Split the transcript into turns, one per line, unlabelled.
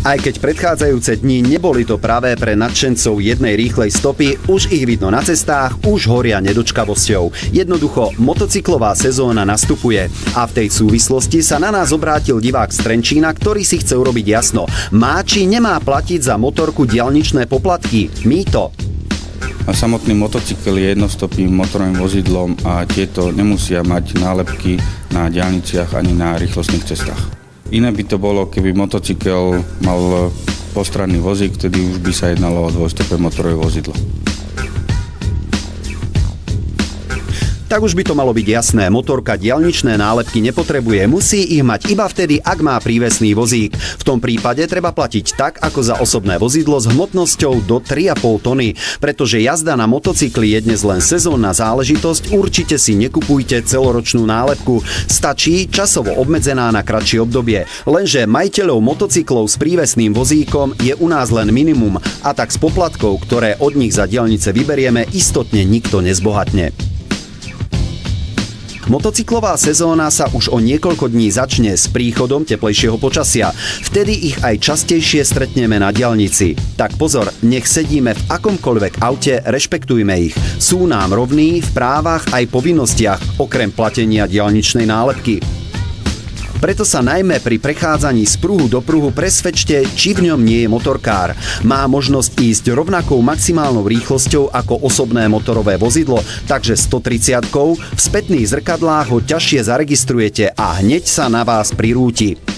Aj keď predchádzajúce dni neboli to pravé pre nadšencov jednej rýchlej stopy, už ich vidno na cestách, už horia nedočkavosťou. Jednoducho, motocyklová sezóna nastupuje. A v tej súvislosti sa na nás obrátil divák z Trenčína, ktorý si chce urobiť jasno. Má či nemá platiť za motorku diaľničné poplatky? Mýto.
Samotný motocykel je jednostopým motorovým vozidlom a tieto nemusia mať nálepky na diaľniciach ani na rýchlostných cestách. Iné by to bolo, keby motocykel mal postranný vozík, vtedy už by sa jednalo o dvojstopé motorové vozidlo.
Tak už by to malo byť jasné, motorka diaľničné nálepky nepotrebuje, musí ich mať iba vtedy, ak má prívesný vozík. V tom prípade treba platiť tak, ako za osobné vozidlo s hmotnosťou do 3,5 tony. Pretože jazda na motocykli je dnes len sezónna záležitosť, určite si nekupujte celoročnú nálepku. Stačí časovo obmedzená na kratšie obdobie. Lenže majiteľov motocyklov s prívesným vozíkom je u nás len minimum a tak z poplatkov, ktoré od nich za diaľnice vyberieme, istotne nikto nezbohatne. Motocyklová sezóna sa už o niekoľko dní začne s príchodom teplejšieho počasia. Vtedy ich aj častejšie stretneme na diaľnici. Tak pozor, nech sedíme v akomkoľvek aute, rešpektujme ich. Sú nám rovní v právach aj povinnostiach, okrem platenia diaľničnej nálepky. Preto sa najmä pri prechádzaní z pruhu do pruhu presvedčte, či v ňom nie je motorkár. Má možnosť ísť rovnakou maximálnou rýchlosťou ako osobné motorové vozidlo, takže 130-kou v spätných zrkadlách ho ťažšie zaregistrujete a hneď sa na vás prirúti.